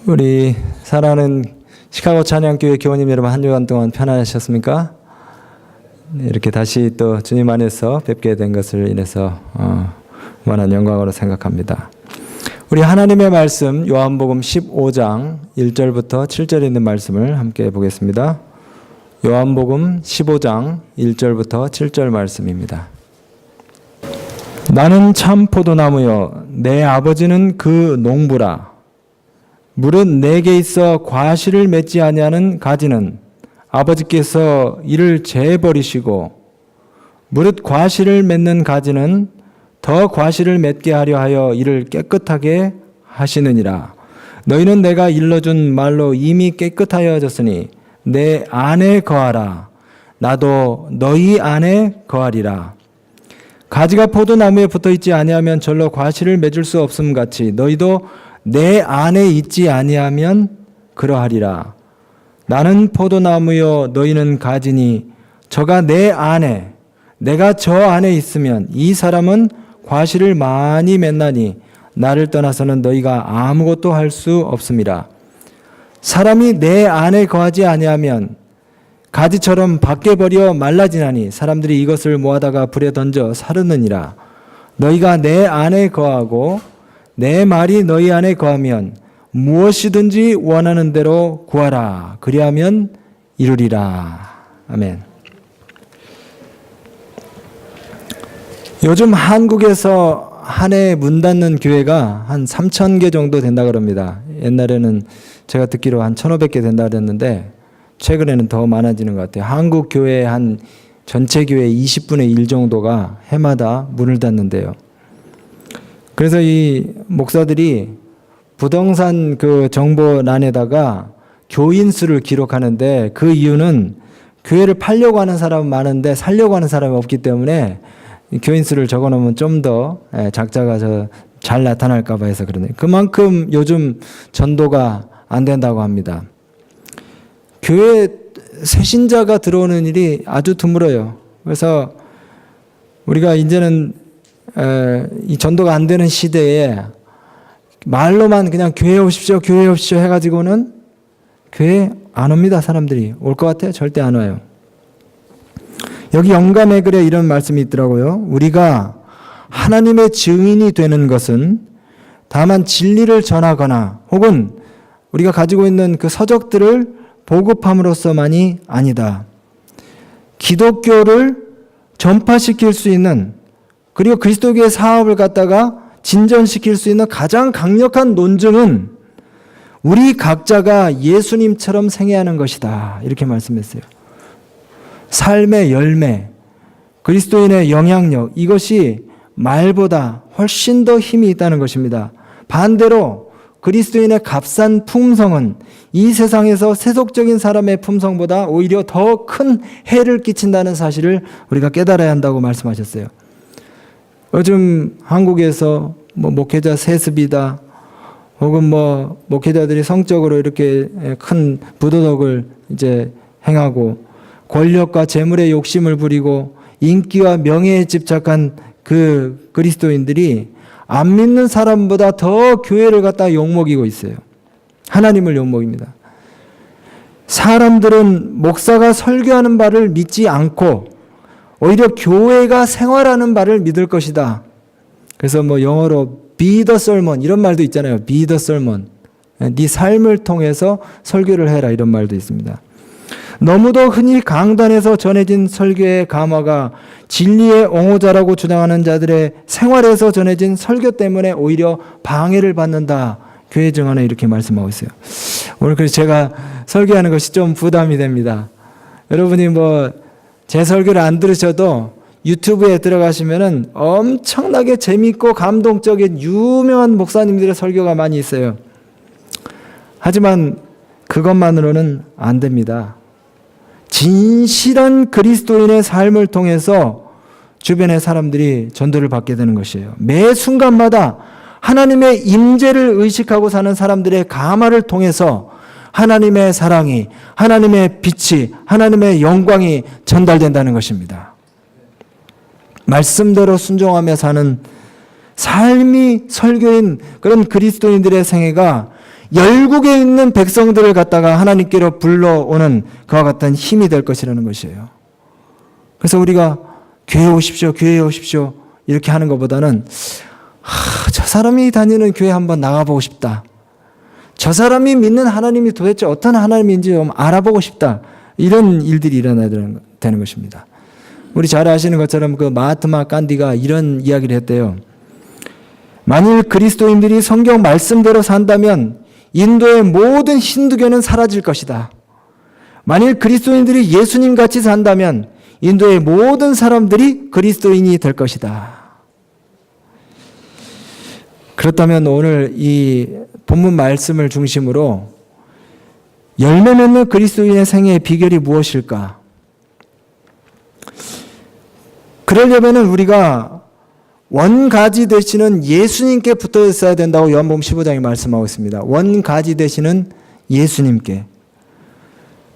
우리 사랑하는 시카고 찬양교회 교우님 여러분, 한 주간 동안 편안하셨습니까? 네, 이렇게 다시 또 주님 안에서 뵙게 된 것을 인해서 무한한 영광으로 생각합니다. 우리 하나님의 말씀 요한복음 15장 1절부터 7절에 있는 말씀을 함께 보겠습니다. 요한복음 15장 1절부터 7절 말씀입니다. 나는 참 포도나무요 내 아버지는 그 농부라. 무릇 내게 있어 과실을 맺지 아니하는 가지는 아버지께서 이를 재버리시고 무릇 과실을 맺는 가지는 더 과실을 맺게 하려 하여 이를 깨끗하게 하시느니라. 너희는 내가 일러준 말로 이미 깨끗하여졌으니 내 안에 거하라. 나도 너희 안에 거하리라. 가지가 포도나무에 붙어있지 아니하면 절로 과실을 맺을 수 없음 같이 너희도 내 안에 있지 아니하면 그러하리라. 나는 포도나무요 너희는 가지니 저가 내 안에 내가 저 안에 있으면 이 사람은 과실을 많이 맺나니 나를 떠나서는 너희가 아무것도 할 수 없음이라. 사람이 내 안에 거하지 아니하면 가지처럼 밖에 버려 말라지나니 사람들이 이것을 모아다가 불에 던져 사르느니라. 너희가 내 안에 거하고 내 말이 너희 안에 거하면 무엇이든지 원하는 대로 구하라. 그리하면 이루리라. 아멘. 요즘 한국에서 한 해 문 닫는 교회가 한 3,000개 정도 된다 그럽니다. 옛날에는 제가 듣기로 한 1,500개 된다 그랬는데 최근에는 더 많아지는 것 같아요. 한국 교회 한 전체 교회 20분의 1 정도가 해마다 문을 닫는데요. 그래서 이 목사들이 부동산 그 정보란에다가 교인 수를 기록하는데 그 이유는 교회를 팔려고 하는 사람은 많은데 살려고 하는 사람이 없기 때문에 교인 수를 적어 놓으면 좀 더 작자가 잘 나타날까 봐 해서 그러네. 그만큼 요즘 전도가 안 된다고 합니다. 교회 새신자가 들어오는 일이 아주 드물어요. 그래서 우리가 이제는 이 전도가 안 되는 시대에 말로만 그냥 교회 오십시오 해가지고는 교회 안 옵니다. 사람들이 올 것 같아요? 절대 안 와요. 여기 영감의 글에 이런 말씀이 있더라고요. 우리가 하나님의 증인이 되는 것은 다만 진리를 전하거나 혹은 우리가 가지고 있는 그 서적들을 보급함으로써만이 아니다. 기독교를 전파시킬 수 있는 그리고 그리스도교의 사업을 갖다가 진전시킬 수 있는 가장 강력한 논증은 우리 각자가 예수님처럼 생애하는 것이다. 이렇게 말씀했어요. 삶의 열매, 그리스도인의 영향력, 이것이 말보다 훨씬 더 힘이 있다는 것입니다. 반대로 그리스도인의 값싼 품성은 이 세상에서 세속적인 사람의 품성보다 오히려 더 큰 해를 끼친다는 사실을 우리가 깨달아야 한다고 말씀하셨어요. 요즘 한국에서 목회자 세습이다, 혹은 목회자들이 성적으로 이렇게 큰 부도덕을 이제 행하고 권력과 재물의 욕심을 부리고 인기와 명예에 집착한 그 그리스도인들이 안 믿는 사람보다 더 교회를 갖다 욕먹이고 있어요. 하나님을 욕먹입니다. 사람들은 목사가 설교하는 바를 믿지 않고 오히려 교회가 생활하는 바를 믿을 것이다. 그래서 영어로 be the sermon 이런 말도 있잖아요. be the sermon. 네 삶을 통해서 설교를 해라 이런 말도 있습니다. 너무도 흔히 강단에서 전해진 설교의 감화가 진리의 옹호자라고 주장하는 자들의 생활에서 전해진 설교 때문에 오히려 방해를 받는다. 교회 증언에 이렇게 말씀하고 있어요. 오늘 그래서 제가 설교하는 것이 좀 부담이 됩니다. 여러분이 제 설교를 안 들으셔도 유튜브에 들어가시면은 엄청나게 재밌고 감동적인 유명한 목사님들의 설교가 많이 있어요. 하지만 그것만으로는 안 됩니다. 진실한 그리스도인의 삶을 통해서 주변의 사람들이 전도를 받게 되는 것이에요. 매 순간마다 하나님의 임재를 의식하고 사는 사람들의 감화를 통해서 하나님의 사랑이, 하나님의 빛이, 하나님의 영광이 전달된다는 것입니다. 말씀대로 순종하며 사는 삶이 설교인 그런 그리스도인들의 생애가 열국에 있는 백성들을 갖다가 하나님께로 불러오는 그와 같은 힘이 될 것이라는 것이에요. 그래서 우리가 교회에 오십시오, 교회에 오십시오 이렇게 하는 것보다는 저 사람이 다니는 교회 한번 나가보고 싶다. 저 사람이 믿는 하나님이 도대체 어떤 하나님인지 좀 알아보고 싶다. 이런 일들이 일어나야 되는 것입니다. 우리 잘 아시는 것처럼 그 마하트마 간디가 이런 이야기를 했대요. 만일 그리스도인들이 성경 말씀대로 산다면 인도의 모든 힌두교는 사라질 것이다. 만일 그리스도인들이 예수님 같이 산다면 인도의 모든 사람들이 그리스도인이 될 것이다. 그렇다면 오늘 이 본문 말씀을 중심으로 열매 맺는 그리스도인의 생애의 비결이 무엇일까? 그러려면 우리가 원가지 되시는 예수님께 붙어 있어야 된다고 요한복음 15장에 말씀하고 있습니다. 원가지 되시는 예수님께.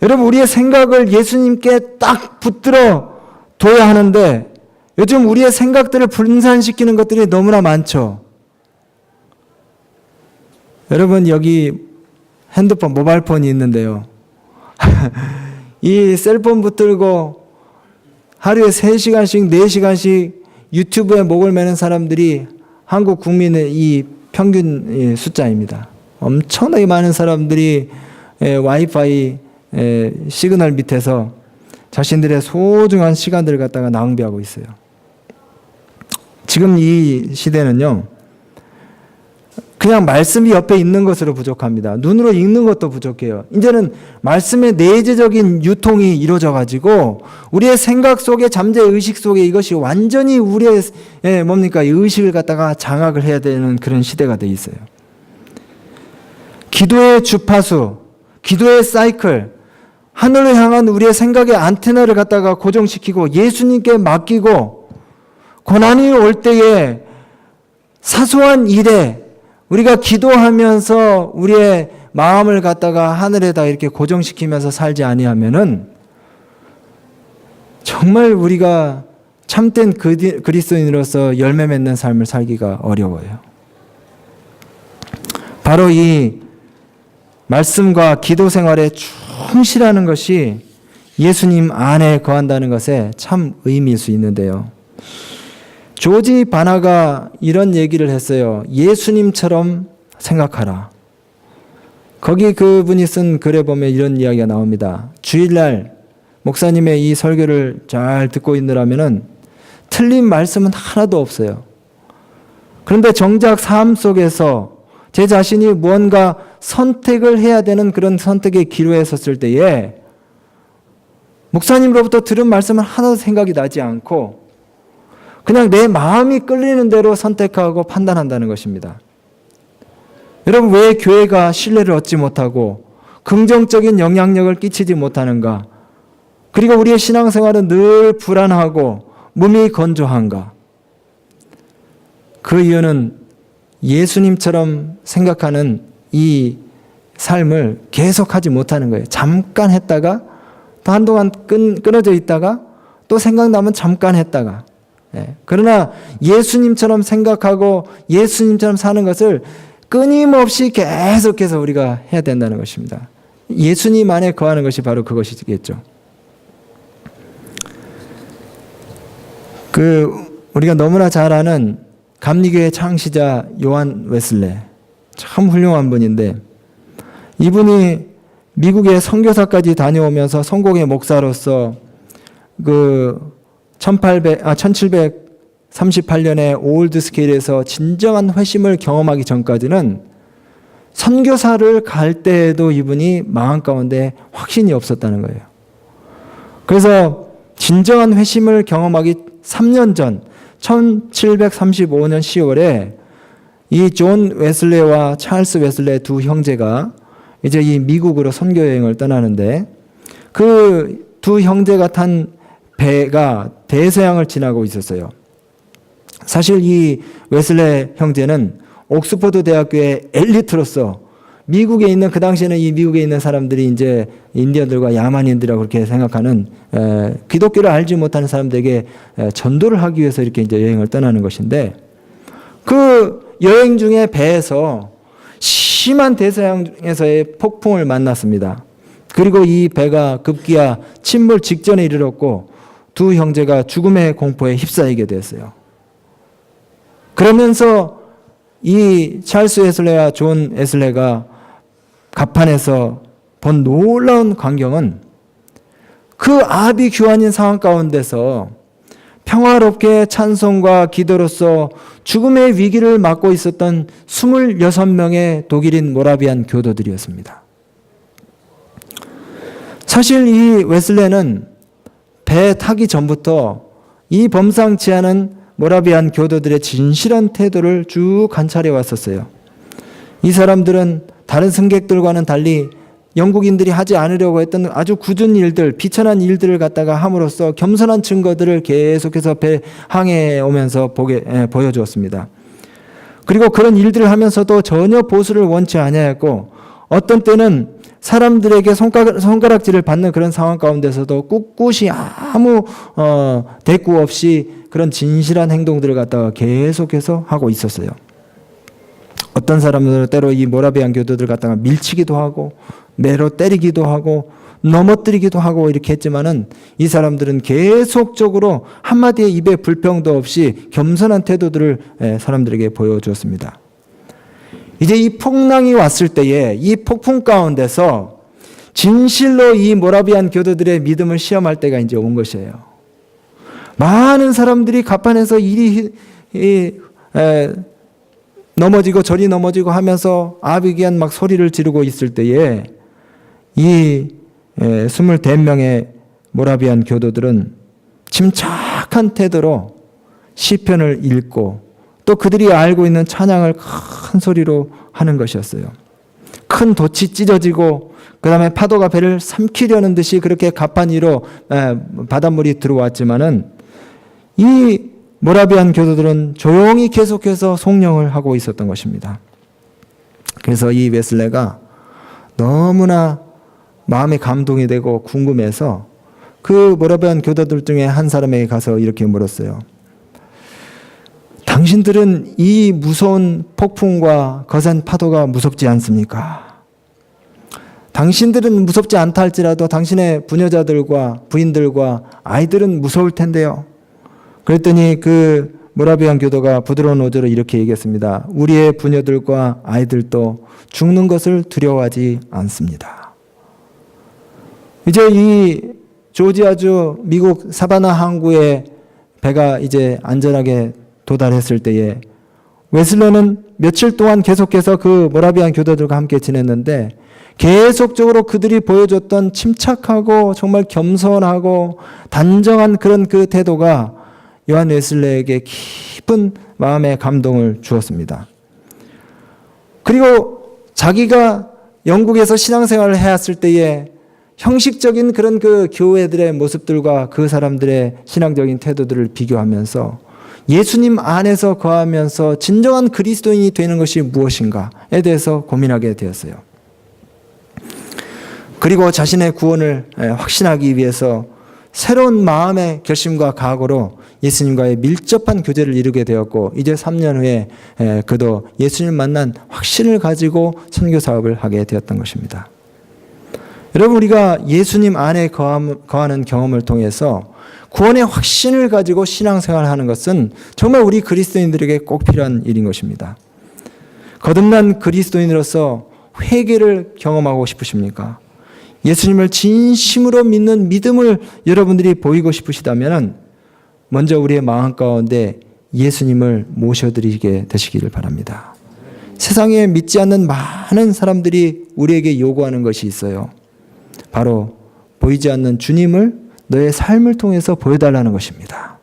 여러분, 우리의 생각을 예수님께 딱 붙들어 둬야 하는데 요즘 우리의 생각들을 분산시키는 것들이 너무나 많죠. 여러분, 여기 핸드폰, 모바일폰이 있는데요. 이 셀폰 붙들고 하루에 3시간씩, 4시간씩 유튜브에 목을 매는 사람들이 한국 국민의 이 평균 숫자입니다. 엄청나게 많은 사람들이 와이파이 시그널 밑에서 자신들의 소중한 시간들을 갖다가 낭비하고 있어요. 지금 이 시대는요, 그냥 말씀이 옆에 있는 것으로 부족합니다. 눈으로 읽는 것도 부족해요. 이제는 말씀의 내재적인 유통이 이루어져 가지고 우리의 생각 속에, 잠재 의식 속에 이것이 완전히 우리의 의식을 갖다가 장악을 해야 되는 그런 시대가 돼 있어요. 기도의 주파수, 기도의 사이클, 하늘을 향한 우리의 생각의 안테나를 갖다가 고정시키고 예수님께 맡기고 고난이 올 때에 사소한 일에 우리가 기도하면서 우리의 마음을 갖다가 하늘에다 이렇게 고정시키면서 살지 아니하면은 정말 우리가 참된 그리스도인으로서 열매 맺는 삶을 살기가 어려워요. 바로 이 말씀과 기도 생활에 충실하는 것이 예수님 안에 거한다는 것에 참 의미일 수 있는데요. 조지 바나가 이런 얘기를 했어요. 예수님처럼 생각하라. 거기 그분이 쓴 글에 보면 이런 이야기가 나옵니다. 주일날 목사님의 이 설교를 잘 듣고 있느라면은 틀린 말씀은 하나도 없어요. 그런데 정작 삶 속에서 제 자신이 무언가 선택을 해야 되는 그런 선택의 기로에 섰을 때에 목사님으로부터 들은 말씀은 하나도 생각이 나지 않고 그냥 내 마음이 끌리는 대로 선택하고 판단한다는 것입니다. 여러분, 왜 교회가 신뢰를 얻지 못하고 긍정적인 영향력을 끼치지 못하는가? 그리고 우리의 신앙생활은 늘 불안하고 몸이 건조한가? 그 이유는 예수님처럼 생각하는 이 삶을 계속하지 못하는 거예요. 잠깐 했다가 또 한동안 끊어져 있다가 또 생각나면 잠깐 했다가. 그러나 예수님처럼 생각하고 예수님처럼 사는 것을 끊임없이 계속해서 우리가 해야 된다는 것입니다. 예수님 안에 거하는 것이 바로 그것이겠죠. 우리가 너무나 잘 아는 감리교의 창시자 요한 웨슬레, 참 훌륭한 분인데 이분이 미국의 선교사까지 다녀오면서 성공의 목사로서 1738년에 올드 스케일에서 진정한 회심을 경험하기 전까지는 선교사를 갈 때에도 이분이 마음 가운데 확신이 없었다는 거예요. 그래서 진정한 회심을 경험하기 3년 전 1735년 10월에 이 존 웨슬레와 찰스 웨슬레 두 형제가 이제 이 미국으로 선교 여행을 떠나는데 그 두 형제가 탄 배가 대서양을 지나고 있었어요. 사실 이 웨슬레 형제는 옥스퍼드 대학교의 엘리트로서 미국에 있는, 그 당시에는 이 미국에 있는 사람들이 이제 인디언들과 야만인들이라고 그렇게 생각하는 기독교를 알지 못하는 사람들에게 전도를 하기 위해서 이렇게 이제 여행을 떠나는 것인데 그 여행 중에 배에서 심한 대서양에서의 폭풍을 만났습니다. 그리고 이 배가 급기야 침몰 직전에 이르렀고 두 형제가 죽음의 공포에 휩싸이게 됐어요. 그러면서 이 찰스 웨슬레와 존 웨슬레가 갑판에서 본 놀라운 광경은 그 아비규환인 상황 가운데서 평화롭게 찬송과 기도로서 죽음의 위기를 맞고 있었던 26명의 독일인 모라비안 교도들이었습니다. 사실 이 웨슬레는 배 타기 전부터 이 범상치 않은 모라비안 교도들의 진실한 태도를 쭉 관찰해 왔었어요. 이 사람들은 다른 승객들과는 달리 영국인들이 하지 않으려고 했던 아주 굳은 일들, 비천한 일들을 갖다가 함으로써 겸손한 증거들을 계속해서 배 항해해 오면서 보여주었습니다. 그리고 그런 일들을 하면서도 전혀 보수를 원치 아니하였고 어떤 때는 사람들에게 손가락질을 받는 그런 상황 가운데서도 꿋꿋이 아무 대꾸 없이 그런 진실한 행동들을 갖다가 계속해서 하고 있었어요. 어떤 사람들은 때로 이 모라비안 교도들 갖다가 밀치기도 하고 매로 때리기도 하고 넘어뜨리기도 하고 이렇게 했지만은 이 사람들은 계속적으로 한마디의 입에 불평도 없이 겸손한 태도들을 사람들에게 보여주었습니다. 이제 이 풍랑이 왔을 때에 이 폭풍 가운데서 진실로 이 모라비안 교도들의 믿음을 시험할 때가 이제 온 것이에요. 많은 사람들이 갑판에서 이리 넘어지고 저리 넘어지고 하면서 아비규환 막 소리를 지르고 있을 때에 이 24명의 모라비안 교도들은 침착한 태도로 시편을 읽고 또 그들이 알고 있는 찬양을 큰 소리로 하는 것이었어요. 큰 돛이 찢어지고 그 다음에 파도가 배를 삼키려는 듯이 그렇게 갑판 위로 바닷물이 들어왔지만은 이 모라비안 교도들은 조용히 계속해서 송영을 하고 있었던 것입니다. 그래서 이 웨슬레가 너무나 마음에 감동이 되고 궁금해서 그 모라비안 교도들 중에 한 사람에게 가서 이렇게 물었어요. 당신들은 이 무서운 폭풍과 거센 파도가 무섭지 않습니까? 당신들은 무섭지 않다 할지라도 당신의 부녀자들과 부인들과 아이들은 무서울 텐데요. 그랬더니 그 모라비안 교도가 부드러운 어조로 이렇게 얘기했습니다. 우리의 부녀들과 아이들도 죽는 것을 두려워하지 않습니다. 이제 이 조지아주 미국 사바나 항구에 배가 이제 안전하게 도달했을 때에 웨슬레는 며칠 동안 계속해서 그 모라비안 교도들과 함께 지냈는데 계속적으로 그들이 보여줬던 침착하고 정말 겸손하고 단정한 그런 그 태도가 요한 웨슬레에게 깊은 마음의 감동을 주었습니다. 그리고 자기가 영국에서 신앙생활을 해왔을 때에 형식적인 그런 그 교회들의 모습들과 그 사람들의 신앙적인 태도들을 비교하면서 예수님 안에서 거하면서 진정한 그리스도인이 되는 것이 무엇인가에 대해서 고민하게 되었어요. 그리고 자신의 구원을 확신하기 위해서 새로운 마음의 결심과 각오로 예수님과의 밀접한 교제를 이루게 되었고 이제 3년 후에 그도 예수님 만난 확신을 가지고 선교 사업을 하게 되었던 것입니다. 여러분, 우리가 예수님 안에 거하는 경험을 통해서 구원의 확신을 가지고 신앙생활하는 것은 정말 우리 그리스도인들에게 꼭 필요한 일인 것입니다. 거듭난 그리스도인으로서 회개를 경험하고 싶으십니까? 예수님을 진심으로 믿는 믿음을 여러분들이 보이고 싶으시다면 먼저 우리의 마음 가운데 예수님을 모셔드리게 되시기를 바랍니다. 세상에 믿지 않는 많은 사람들이 우리에게 요구하는 것이 있어요. 바로 보이지 않는 주님을 너의 삶을 통해서 보여달라는 것입니다.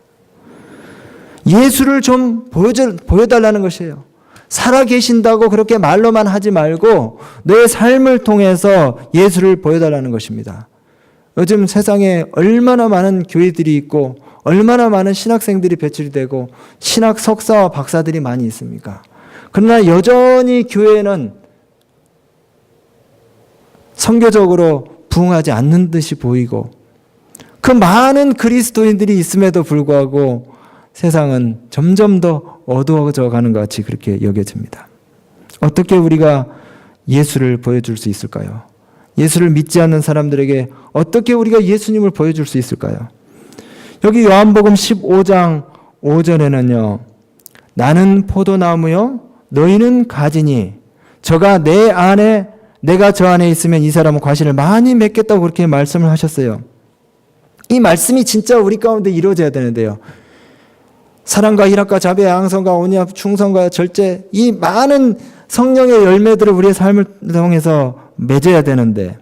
예수를 좀 보여달라는 것이에요. 살아계신다고 그렇게 말로만 하지 말고 너의 삶을 통해서 예수를 보여달라는 것입니다. 요즘 세상에 얼마나 많은 교회들이 있고 얼마나 많은 신학생들이 배출이 되고 신학 석사와 박사들이 많이 있습니까? 그러나 여전히 교회는 선교적으로 부흥하지 않는 듯이 보이고 그 많은 그리스도인들이 있음에도 불구하고 세상은 점점 더 어두워져 가는 것 같이 그렇게 여겨집니다. 어떻게 우리가 예수를 보여줄 수 있을까요? 예수를 믿지 않는 사람들에게 어떻게 우리가 예수님을 보여줄 수 있을까요? 여기 요한복음 15장 5절에는요. 나는 포도나무요 너희는 가지니 저가 내 안에 내가 저 안에 있으면 이 사람은 과실을 많이 맺겠다고 그렇게 말씀을 하셨어요. 이 말씀이 진짜 우리 가운데 이루어져야 되는데요. 사랑과 희락과 자비, 양성과 온유와 충성과 절제, 이 많은 성령의 열매들을 우리의 삶을 통해서 맺어야 되는데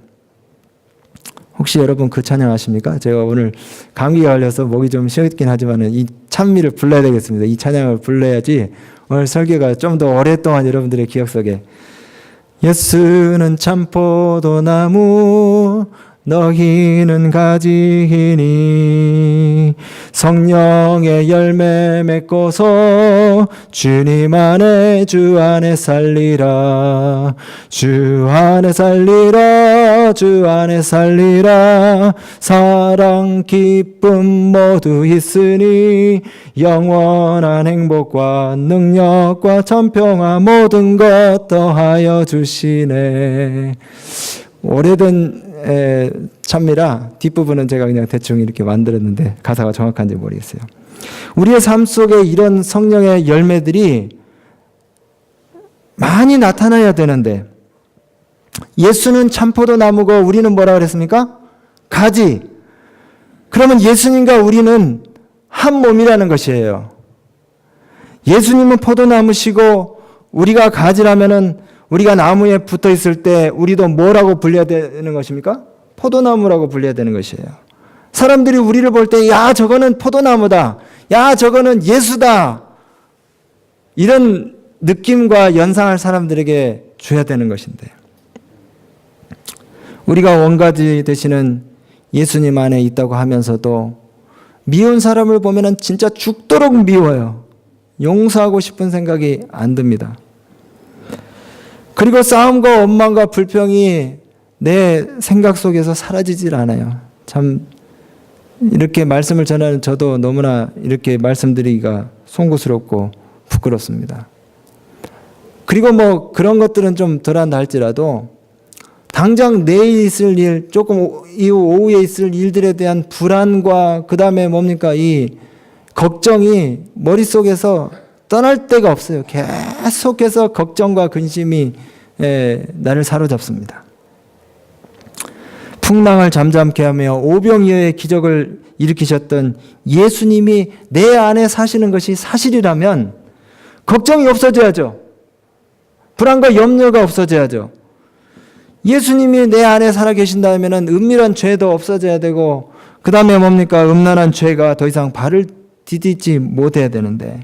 혹시 여러분 그 찬양 아십니까? 제가 오늘 감기가 걸려서 목이 좀 쉬었긴 하지만 이 찬미를 불러야 되겠습니다. 이 찬양을 불러야지 오늘 설교가 좀 더 오랫동안 여러분들의 기억 속에 예수는 참 포도나무 너희는 가지이니 성령의 열매 맺고서 주님 안에 주 안에 살리라 주 안에 살리라 주 안에 살리라 사랑 기쁨 모두 있으니 영원한 행복과 능력과 천평화 모든 것 더하여 주시네. 오래된 찬미라 뒷부분은 제가 그냥 대충 이렇게 만들었는데 가사가 정확한지 모르겠어요. 우리의 삶 속에 이런 성령의 열매들이 많이 나타나야 되는데 예수는 참포도나무고 우리는 뭐라 그랬습니까? 가지. 그러면 예수님과 우리는 한 몸이라는 것이에요. 예수님은 포도나무시고 우리가 가지라면은 우리가 나무에 붙어 있을 때 우리도 뭐라고 불려야 되는 것입니까? 포도나무라고 불려야 되는 것이에요. 사람들이 우리를 볼 때 야 저거는 포도나무다. 야 저거는 예수다. 이런 느낌과 연상할 사람들에게 줘야 되는 것인데 우리가 원가지 되시는 예수님 안에 있다고 하면서도 미운 사람을 보면 진짜 죽도록 미워요. 용서하고 싶은 생각이 안 듭니다. 그리고 싸움과 원망과 불평이 내 생각 속에서 사라지질 않아요. 참 이렇게 말씀을 전하는 저도 너무나 이렇게 말씀드리기가 송구스럽고 부끄럽습니다. 그리고 뭐 그런 것들은 좀 덜한다 할지라도 당장 내일 있을 일, 조금 이후 오후에 있을 일들에 대한 불안과 그 다음에 뭡니까? 이 걱정이 머릿속에서 떠날 데가 없어요. 계속해서 걱정과 근심이 나를 사로잡습니다. 풍랑을 잠잠케 하며 오병이어의 기적을 일으키셨던 예수님이 내 안에 사시는 것이 사실이라면 걱정이 없어져야죠. 불안과 염려가 없어져야죠. 예수님이 내 안에 살아계신다면 은밀한 죄도 없어져야 되고 그 다음에 뭡니까? 음란한 죄가 더 이상 발을 디디지 못해야 되는데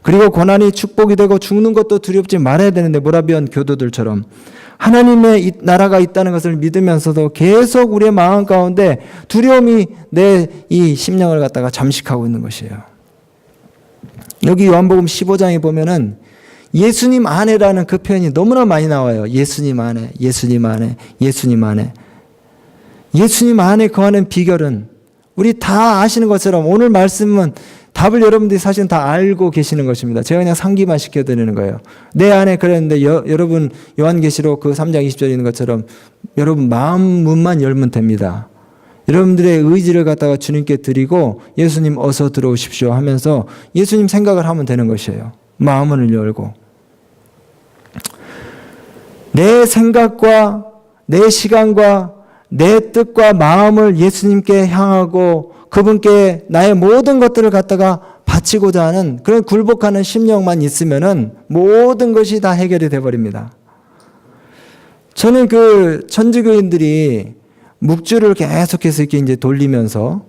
그리고 고난이 축복이 되고 죽는 것도 두렵지 말아야 되는데 모라비안 교도들처럼 하나님의 나라가 있다는 것을 믿으면서도 계속 우리의 마음 가운데 두려움이 내 이 심령을 갖다가 잠식하고 있는 것이에요. 여기 요한복음 15장에 보면은 예수님 안에라는 그 표현이 너무나 많이 나와요. 예수님 안에, 예수님 안에, 예수님 안에. 예수님 안에 거하는 비결은 우리 다 아시는 것처럼 오늘 말씀은 답을 여러분들이 사실은 다 알고 계시는 것입니다. 제가 그냥 상기만 시켜드리는 거예요. 내 안에 그랬는데 여러분 요한계시록 그 3장 20절에 있는 것처럼 여러분 마음 문만 열면 됩니다. 여러분들의 의지를 갖다가 주님께 드리고 예수님 어서 들어오십시오 하면서 예수님 생각을 하면 되는 것이에요. 마음을 열고 내 생각과 내 시간과 내 뜻과 마음을 예수님께 향하고 그분께 나의 모든 것들을 갖다가 바치고자 하는 그런 굴복하는 심령만 있으면은 모든 것이 다 해결이 돼버립니다. 저는 그 천주교인들이 묵주를 계속해서 이렇게 이제 돌리면서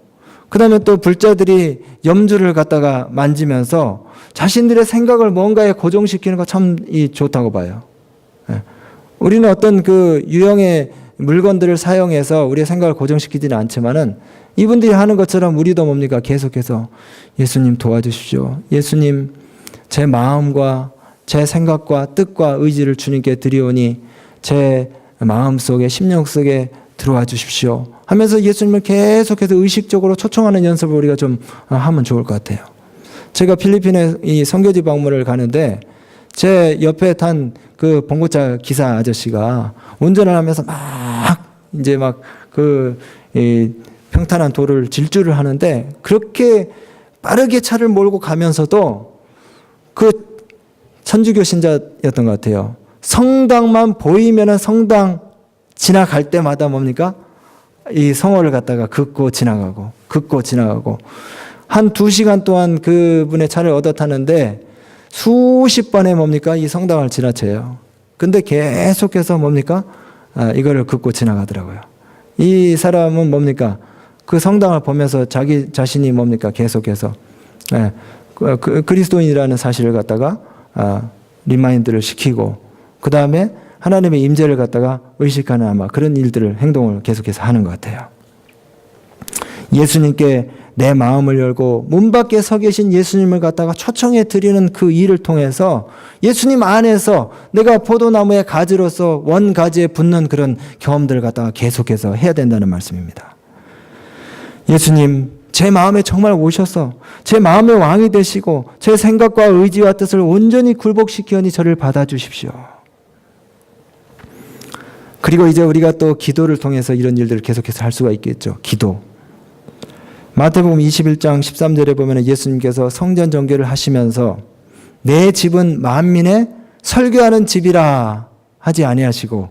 그 다음에 또 불자들이 염주를 갖다가 만지면서 자신들의 생각을 뭔가에 고정시키는 거 참 좋다고 봐요. 우리는 어떤 그 유형의 물건들을 사용해서 우리의 생각을 고정시키지는 않지만은 이분들이 하는 것처럼 우리도 뭡니까? 계속해서 예수님 도와주십시오. 예수님 제 마음과 제 생각과 뜻과 의지를 주님께 드리오니 제 마음속에 심령 속에 들어와 주십시오 하면서 예수님을 계속해서 의식적으로 초청하는 연습을 우리가 좀 하면 좋을 것 같아요. 제가 필리핀에 이 선교지 방문을 가는데 제 옆에 탄 그 봉고차 기사 아저씨가 운전을 하면서 평탄한 도로를 질주를 하는데 그렇게 빠르게 차를 몰고 가면서도 그 천주교 신자였던 것 같아요. 성당만 보이면은 성당 지나갈 때마다 뭡니까? 이 성호를 갖다가 긋고 지나가고 한 2시간 동안 그분의 차를 얻어 타는데 수십 번에 뭡니까? 이 성당을 지나쳐요. 근데 계속해서 뭡니까? 이거를 긋고 지나가더라고요. 이 사람은 뭡니까? 그 성당을 보면서 자기 자신이 뭡니까? 계속해서 그리스도인이라는 사실을 갖다가 리마인드를 시키고 그 다음에 하나님의 임재를 갖다가 의식하는 아마 그런 일들을 행동을 계속해서 하는 것 같아요. 예수님께 내 마음을 열고 문 밖에 서 계신 예수님을 갖다가 초청해 드리는 그 일을 통해서 예수님 안에서 내가 포도나무의 가지로서 원가지에 붙는 그런 경험들을 갖다가 계속해서 해야 된다는 말씀입니다. 예수님, 제 마음에 정말 오셔서 제 마음의 왕이 되시고 제 생각과 의지와 뜻을 온전히 굴복시키오니 저를 받아주십시오. 그리고 이제 우리가 또 기도를 통해서 이런 일들을 계속해서 할 수가 있겠죠. 기도. 마태복음 21장 13절에 보면 예수님께서 성전 정결을 하시면서 내 집은 만민의 설교하는 집이라 하지 아니하시고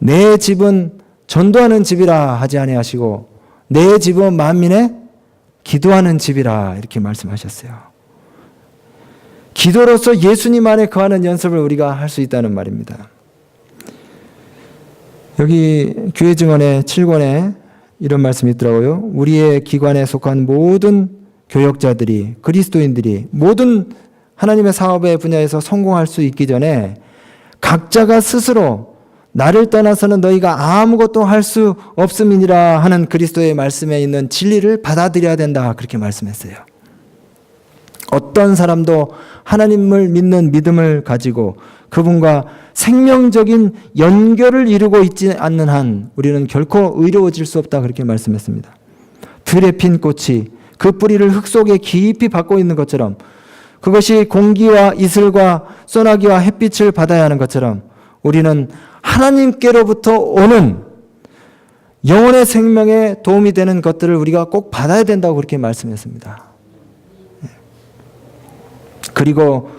내 집은 전도하는 집이라 하지 아니하시고 내 집은 만민의 기도하는 집이라 이렇게 말씀하셨어요. 기도로서 예수님 안에 거하는 연습을 우리가 할 수 있다는 말입니다. 여기 교회 증언의 7권에 이런 말씀이 있더라고요. 우리의 기관에 속한 모든 교역자들이, 그리스도인들이 모든 하나님의 사업의 분야에서 성공할 수 있기 전에 각자가 스스로 나를 떠나서는 너희가 아무것도 할 수 없음이니라 하는 그리스도의 말씀에 있는 진리를 받아들여야 된다. 그렇게 말씀했어요. 어떤 사람도 하나님을 믿는 믿음을 가지고 그분과 생명적인 연결을 이루고 있지 않는 한 우리는 결코 의로워질 수 없다. 그렇게 말씀했습니다. 들에 핀 꽃이 그 뿌리를 흙 속에 깊이 박고 있는 것처럼 그것이 공기와 이슬과 소나기와 햇빛을 받아야 하는 것처럼 우리는 하나님께로부터 오는 영혼의 생명에 도움이 되는 것들을 우리가 꼭 받아야 된다고 그렇게 말씀했습니다. 그리고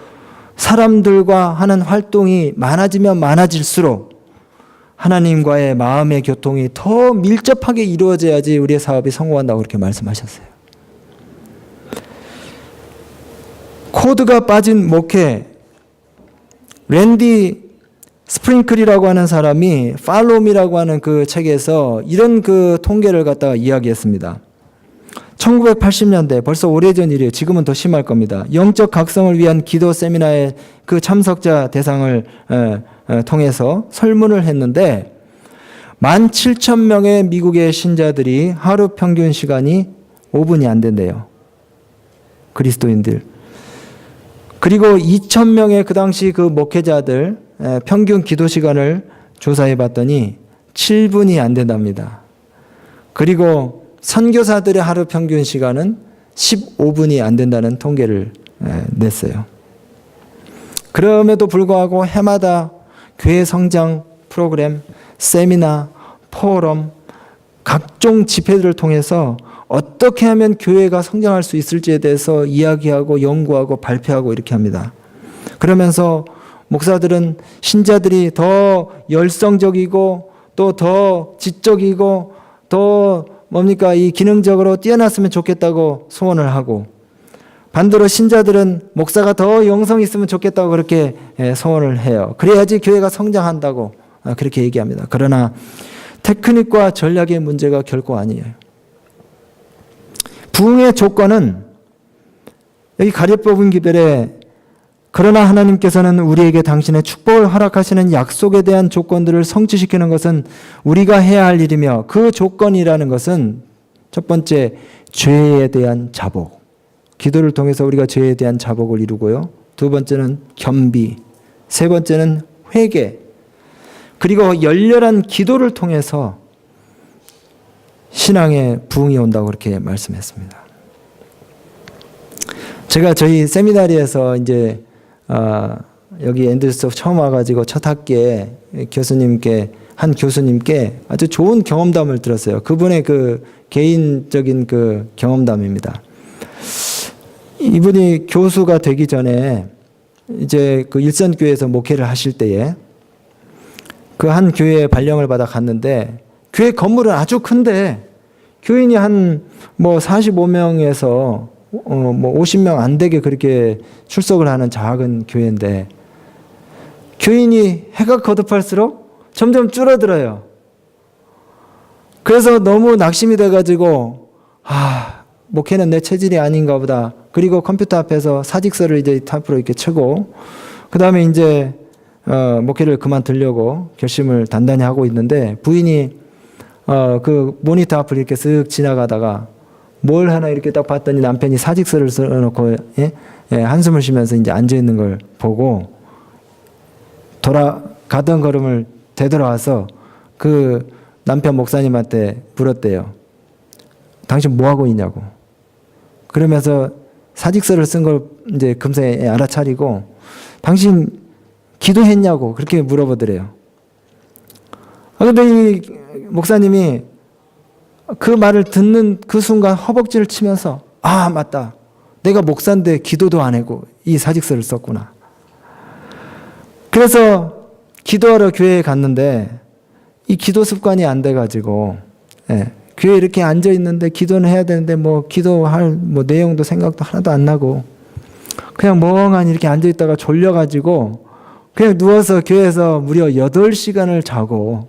사람들과 하는 활동이 많아지면 많아질수록 하나님과의 마음의 교통이 더 밀접하게 이루어져야지 우리의 사업이 성공한다고 그렇게 말씀하셨어요. 코드가 빠진 목회, 랜디 스프링클이라고 하는 사람이 팔로미라고 하는 그 책에서 이런 그 통계를 갖다가 이야기했습니다. 1980년대 벌써 오래전 일이에요. 지금은 더 심할 겁니다. 영적 각성을 위한 기도 세미나의 그 참석자 대상을 통해서 설문을 했는데 17,000명의 미국의 신자들이 하루 평균 시간이 5분이 안 된대요. 그리스도인들. 그리고 2,000명의 그 당시 그 목회자들 평균 기도 시간을 조사해 봤더니 7분이 안 된답니다. 그리고 선교사들의 하루 평균 시간은 15분이 안 된다는 통계를 냈어요. 그럼에도 불구하고 해마다 교회 성장 프로그램, 세미나, 포럼, 각종 집회들을 통해서 어떻게 하면 교회가 성장할 수 있을지에 대해서 이야기하고 연구하고 발표하고 이렇게 합니다. 그러면서 목사들은 신자들이 더 열성적이고 또 더 지적이고 더 이 기능적으로 뛰어났으면 좋겠다고 소원을 하고 반대로 신자들은 목사가 더 영성이 있으면 좋겠다고 그렇게 소원을 해요. 그래야지 교회가 성장한다고 그렇게 얘기합니다. 그러나 테크닉과 전략의 문제가 결코 아니에요. 부흥의 조건은 여기 가려 뽑은 기별에 그러나 하나님께서는 우리에게 당신의 축복을 허락하시는 약속에 대한 조건들을 성취시키는 것은 우리가 해야 할 일이며 그 조건이라는 것은 첫 번째 죄에 대한 자복. 기도를 통해서 우리가 죄에 대한 자복을 이루고요. 두 번째는 겸비. 세 번째는 회개. 그리고 열렬한 기도를 통해서 신앙의 부흥이 온다고 그렇게 말씀했습니다. 제가 저희 세미나리에서 이제 여기 앤드루스 처음 와가지고 첫 학기에 한 교수님께 아주 좋은 경험담을 들었어요. 그분의 그 개인적인 그 경험담입니다. 이분이 교수가 되기 전에 이제 그 일선교회에서 목회를 하실 때에 그 한 교회에 발령을 받아 갔는데 교회 건물은 아주 큰데 교인이 한 뭐 45명에서 뭐 50명 안 되게 그렇게 출석을 하는 작은 교회인데 교인이 해가 거듭할수록 점점 줄어들어요. 그래서 너무 낙심이 돼가지고 목회는 내 체질이 아닌가 보다. 그리고 컴퓨터 앞에서 사직서를 이제 탑으로 이렇게 치고 그 다음에 이제 목회를 그만두려고 결심을 단단히 하고 있는데 부인이 그 모니터 앞을 이렇게 쓱 지나가다가 뭘 하나 이렇게 딱 봤더니 남편이 사직서를 써놓고 한숨을 쉬면서 이제 앉아 있는 걸 보고 가던 걸음을 되돌아와서 그 남편 목사님한테 물었대요. 당신 뭐 하고 있냐고. 그러면서 사직서를 쓴 걸 이제 금세 알아차리고 당신 기도했냐고 그렇게 물어보더래요. 근데 이 목사님이 그 말을 듣는 그 순간 허벅지를 치면서 맞다. 내가 목사인데 기도도 안 하고 이 사직서를 썼구나. 그래서 기도하러 교회에 갔는데 이 기도 습관이 안 돼가지고 교회에 이렇게 앉아 있는데 기도는 해야 되는데 뭐 기도할 뭐 내용도 생각도 하나도 안 나고 그냥 멍하니 이렇게 앉아 있다가 졸려가지고 그냥 누워서 교회에서 무려 8시간을 자고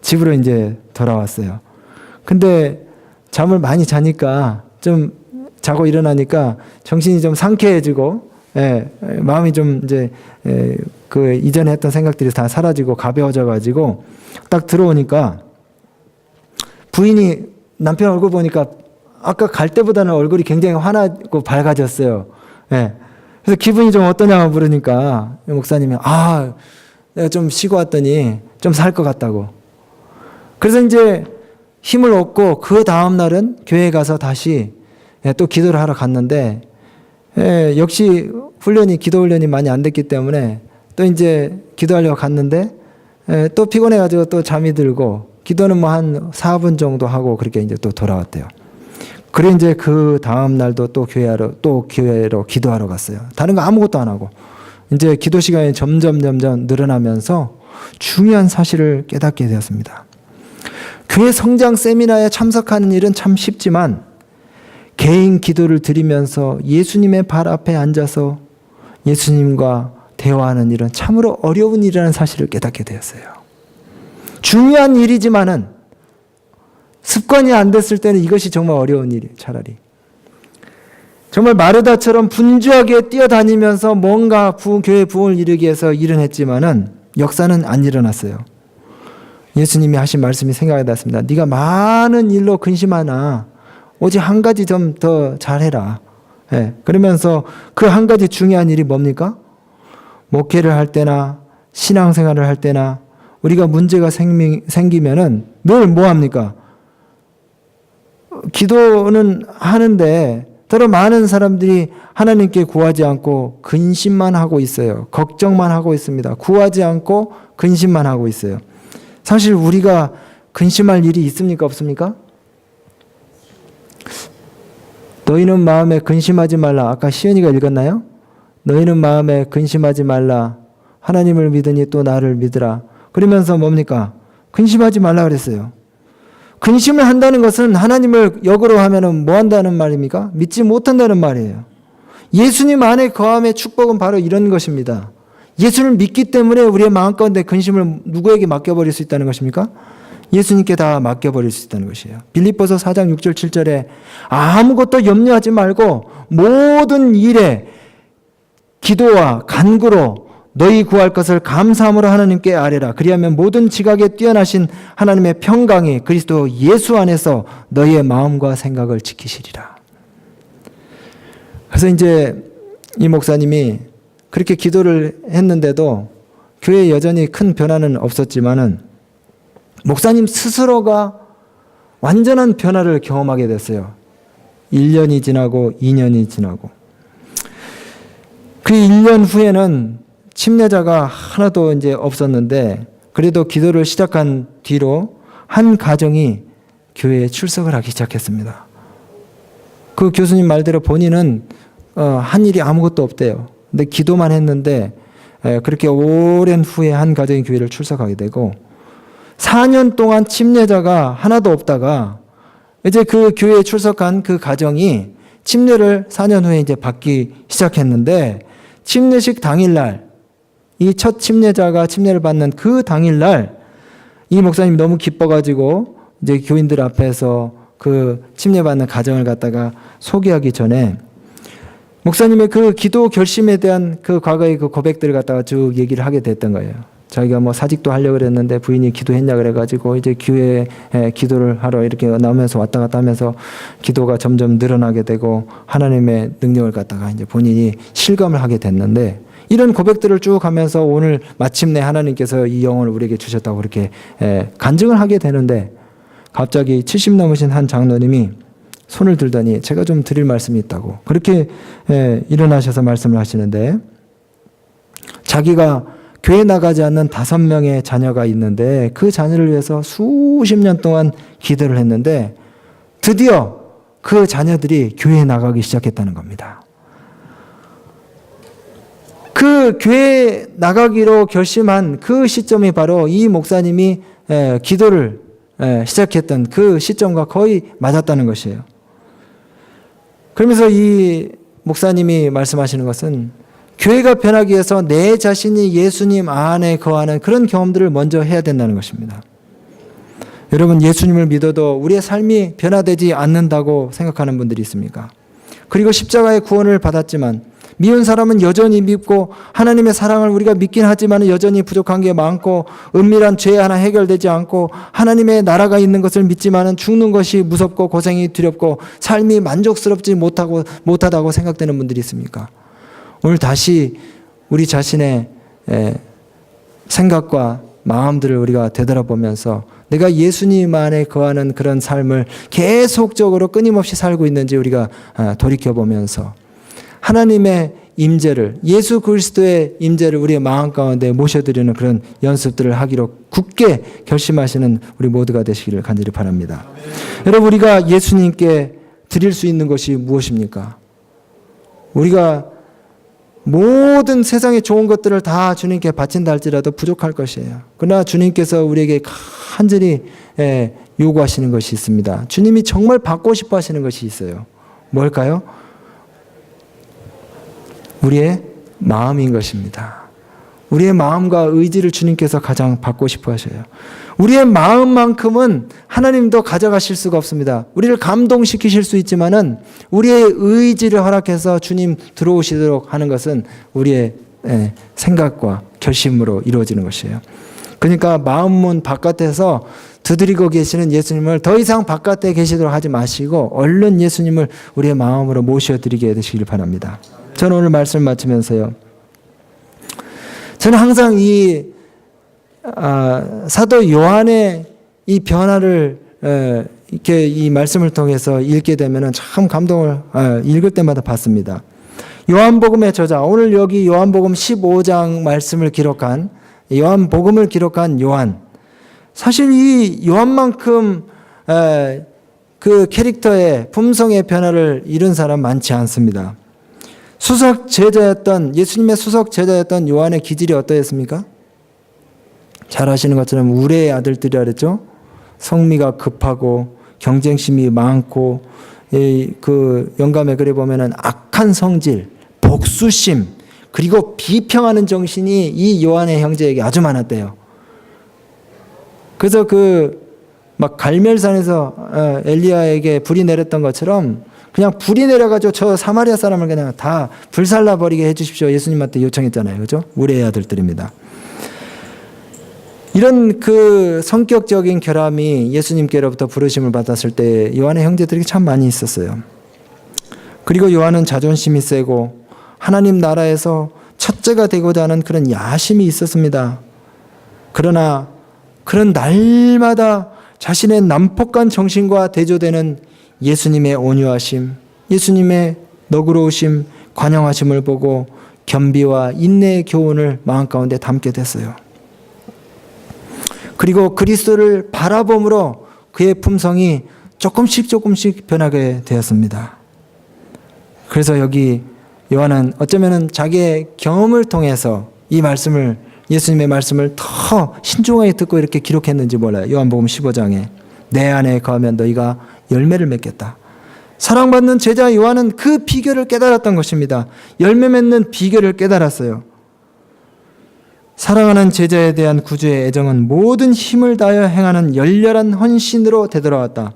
집으로 이제 돌아왔어요. 근데 잠을 많이 자니까 좀 자고 일어나니까 정신이 좀 상쾌해지고 마음이 좀 이제 그 이전에 했던 생각들이 다 사라지고 가벼워져가지고 딱 들어오니까 부인이 남편 얼굴 보니까 아까 갈 때보다는 얼굴이 굉장히 환하고 밝아졌어요. 그래서 기분이 좀 어떠냐고 물으니까 목사님이 내가 좀 쉬고 왔더니 좀 살 것 같다고. 그래서 이제 힘을 얻고 그 다음 날은 교회에 가서 다시 또 기도를 하러 갔는데 역시 기도 훈련이 많이 안 됐기 때문에 또 이제 기도하려고 갔는데 또 피곤해가지고 또 잠이 들고 기도는 뭐 한 4분 정도 하고 그렇게 이제 또 돌아왔대요. 그래 이제 그 다음 날도 또 교회로 기도하러 갔어요. 다른 거 아무것도 안 하고 이제 기도 시간이 점점 늘어나면서 중요한 사실을 깨닫게 되었습니다. 교회 성장 세미나에 참석하는 일은 참 쉽지만 개인 기도를 드리면서 예수님의 발 앞에 앉아서 예수님과 대화하는 일은 참으로 어려운 일이라는 사실을 깨닫게 되었어요. 중요한 일이지만은 습관이 안 됐을 때는 이것이 정말 어려운 일이에요. 차라리 정말 마르다처럼 분주하게 뛰어다니면서 뭔가 교회 부흥을 이루기 위해서 일은 했지만은 역사는 안 일어났어요. 예수님이 하신 말씀이 생각이 났습니다. 네가 많은 일로 근심하나 오직 한 가지 좀 더 잘해라. 그러면서 그 한 가지 중요한 일이 뭡니까? 목회를 할 때나 신앙생활을 할 때나 우리가 문제가 생기면은 늘 뭐 합니까? 기도는 하는데 더러 많은 사람들이 하나님께 구하지 않고 근심만 하고 있어요. 걱정만 하고 있습니다. 구하지 않고 근심만 하고 있어요. 사실 우리가 근심할 일이 있습니까? 없습니까? 너희는 마음에 근심하지 말라. 아까 시연이가 읽었나요? 너희는 마음에 근심하지 말라. 하나님을 믿으니 또 나를 믿으라. 그러면서 뭡니까? 근심하지 말라 그랬어요. 근심을 한다는 것은 하나님을 역으로 하면은 뭐 한다는 말입니까? 믿지 못한다는 말이에요. 예수님 안에 거함의 축복은 바로 이런 것입니다. 예수를 믿기 때문에 우리의 마음 가운데 근심을 누구에게 맡겨버릴 수 있다는 것입니까? 예수님께 다 맡겨버릴 수 있다는 것이에요. 빌립보서 4장 6절 7절에 아무것도 염려하지 말고 모든 일에 기도와 간구로 너희 구할 것을 감사함으로 하나님께 아뢰라. 그리하면 모든 지각에 뛰어나신 하나님의 평강이 그리스도 예수 안에서 너희의 마음과 생각을 지키시리라. 그래서 이제 이 목사님이 그렇게 기도를 했는데도 교회에 여전히 큰 변화는 없었지만은 목사님 스스로가 완전한 변화를 경험하게 됐어요. 1년이 지나고 2년이 지나고 그 1년 후에는 침례자가 하나도 이제 없었는데 그래도 기도를 시작한 뒤로 한 가정이 교회에 출석을 하기 시작했습니다. 그 교수님 말대로 본인은 한 일이 아무것도 없대요. 근데 기도만 했는데 그렇게 오랜 후에 한 가정이 교회를 출석하게 되고 4년 동안 침례자가 하나도 없다가 이제 그 교회에 출석한 그 가정이 침례를 4년 후에 이제 받기 시작했는데 침례식 당일날 이 첫 침례자가 침례를 받는 그 당일날 이 목사님이 너무 기뻐가지고 이제 교인들 앞에서 그 침례받는 가정을 갖다가 소개하기 전에 목사님의 그 기도 결심에 대한 그 과거의 그 고백들을 갖다가 쭉 얘기를 하게 됐던 거예요. 자기가 뭐 사직도 하려고 그랬는데 부인이 기도했냐 그래가지고 이제 교회에 기도를 하러 이렇게 나오면서 왔다 갔다 하면서 기도가 점점 늘어나게 되고 하나님의 능력을 갖다가 이제 본인이 실감을 하게 됐는데 이런 고백들을 쭉 하면서 오늘 마침내 하나님께서 이 영혼을 우리에게 주셨다고 그렇게 간증을 하게 되는데 갑자기 70 넘으신 한 장로님이 손을 들더니 제가 좀 드릴 말씀이 있다고 그렇게 일어나셔서 말씀을 하시는데 자기가 교회 나가지 않는 5명의 자녀가 있는데 그 자녀를 위해서 수십 년 동안 기도를 했는데 드디어 그 자녀들이 교회에 나가기 시작했다는 겁니다. 그 교회에 나가기로 결심한 그 시점이 바로 이 목사님이 기도를 시작했던 그 시점과 거의 맞았다는 것이에요. 그러면서 이 목사님이 말씀하시는 것은 교회가 변하기 위해서 내 자신이 예수님 안에 거하는 그런 경험들을 먼저 해야 된다는 것입니다. 여러분, 예수님을 믿어도 우리의 삶이 변화되지 않는다고 생각하는 분들이 있습니까? 그리고 십자가의 구원을 받았지만 미운 사람은 여전히 믿고 하나님의 사랑을 우리가 믿긴 하지만 여전히 부족한 게 많고 은밀한 죄 하나 해결되지 않고 하나님의 나라가 있는 것을 믿지만 죽는 것이 무섭고 고생이 두렵고 삶이 만족스럽지 못하다고 생각되는 분들이 있습니까? 오늘 다시 우리 자신의 생각과 마음들을 우리가 되돌아보면서 내가 예수님 안에 거하는 그런 삶을 계속적으로 끊임없이 살고 있는지 우리가 돌이켜보면서 하나님의 임재를, 예수 그리스도의 임재를 우리의 마음 가운데 모셔드리는 그런 연습들을 하기로 굳게 결심하시는 우리 모두가 되시기를 간절히 바랍니다. 여러분, 우리가 예수님께 드릴 수 있는 것이 무엇입니까? 우리가 모든 세상의 좋은 것들을 다 주님께 바친다 할지라도 부족할 것이에요. 그러나 주님께서 우리에게 간절히 요구하시는 것이 있습니다. 주님이 정말 받고 싶어 하시는 것이 있어요. 뭘까요? 우리의 마음인 것입니다. 우리의 마음과 의지를 주님께서 가장 받고 싶어 하셔요. 우리의 마음만큼은 하나님도 가져가실 수가 없습니다. 우리를 감동시키실 수 있지만은 우리의 의지를 허락해서 주님 들어오시도록 하는 것은 우리의 생각과 결심으로 이루어지는 것이에요. 그러니까 마음문 바깥에서 두드리고 계시는 예수님을 더 이상 바깥에 계시도록 하지 마시고 얼른 예수님을 우리의 마음으로 모셔드리게 되시길 바랍니다. 저는 오늘 말씀을 마치면서요, 저는 항상 이 사도 요한의 이 변화를 이렇게 이 말씀을 통해서 읽게 되면 참 감동을 읽을 때마다 받습니다. 요한복음의 저자, 오늘 여기 요한복음 15장 말씀을 기록한 요한복음을 기록한 요한, 사실 이 요한만큼 그 캐릭터의 품성의 변화를 이룬 사람 많지 않습니다. 수석 제자였던, 예수님의 수석 제자였던 요한의 기질이 어떠했습니까? 잘 아시는 것처럼 우레의 아들들이라 그랬죠. 성미가 급하고 경쟁심이 많고 그 영감의 글에 보면은 악한 성질, 복수심, 그리고 비평하는 정신이 이 요한의 형제에게 아주 많았대요. 그래서 그 막 갈멜산에서 엘리야에게 불이 내렸던 것처럼 그냥 불이 내려가지고 저 사마리아 사람을 그냥 다 불살라 버리게 해주십시오. 예수님한테 요청했잖아요. 그죠? 우리의 아들들입니다. 이런 그 성격적인 결함이 예수님께로부터 부르심을 받았을 때 요한의 형제들이 참 많이 있었어요. 그리고 요한은 자존심이 세고 하나님 나라에서 첫째가 되고자 하는 그런 야심이 있었습니다. 그러나 그런 날마다 자신의 난폭한 정신과 대조되는 예수님의 온유하심, 예수님의 너그러우심, 관영하심을 보고 겸비와 인내의 교훈을 마음 가운데 담게 됐어요. 그리고 그리스도를 바라봄으로 그의 품성이 조금씩 변하게 되었습니다. 그래서 여기 요한은 어쩌면 자기의 경험을 통해서 이 말씀을, 예수님의 말씀을 더 신중하게 듣고 이렇게 기록했는지 몰라요. 요한복음 15장에 내 안에 거하면 너희가 열매를 맺겠다. 사랑받는 제자 요한은 그 비결을 깨달았던 것입니다. 열매 맺는 비결을 깨달았어요. 사랑하는 제자에 대한 구주의 애정은 모든 힘을 다하여 행하는 열렬한 헌신으로 되돌아왔다.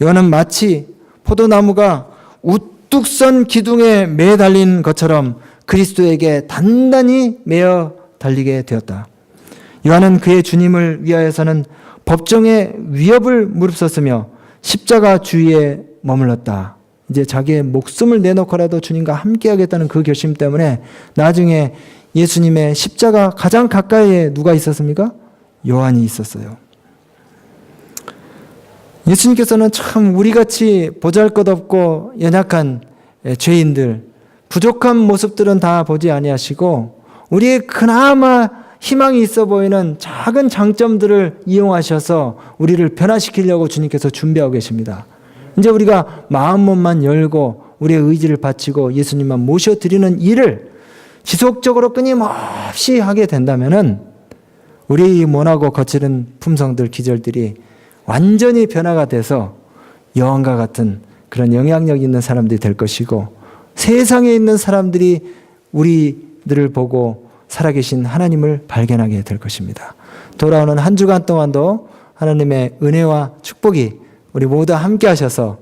요한은 마치 포도나무가 우뚝 선 기둥에 매달린 것처럼 그리스도에게 단단히 매어 달리게 되었다. 요한은 그의 주님을 위하여서는 법정의 위협을 무릅썼으며 십자가 주위에 머물렀다. 이제 자기의 목숨을 내놓고라도 주님과 함께하겠다는 그 결심 때문에 나중에 예수님의 십자가 가장 가까이에 누가 있었습니까? 요한이 있었어요. 예수님께서는 참 우리같이 보잘것없고 연약한 죄인들, 부족한 모습들은 다 보지 아니하시고 우리의 그나마 희망이 있어 보이는 작은 장점들을 이용하셔서 우리를 변화시키려고 주님께서 준비하고 계십니다. 이제 우리가 마음문만 열고 우리의 의지를 바치고 예수님만 모셔드리는 일을 지속적으로 끊임없이 하게 된다면은 우리 모나고 거칠은 품성들, 기절들이 완전히 변화가 돼서 여왕과 같은 그런 영향력 있는 사람들이 될 것이고 세상에 있는 사람들이 우리들을 보고 살아계신 하나님을 발견하게 될 것입니다. 돌아오는 한 주간 동안도 하나님의 은혜와 축복이 우리 모두 함께 하셔서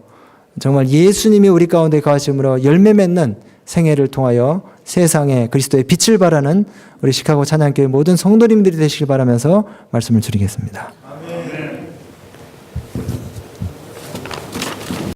정말 예수님이 우리 가운데 거하심으로 열매 맺는 생애를 통하여 세상에 그리스도의 빛을 발하는 우리 시카고 찬양교회 모든 성도님들이 되시길 바라면서 말씀을 드리겠습니다.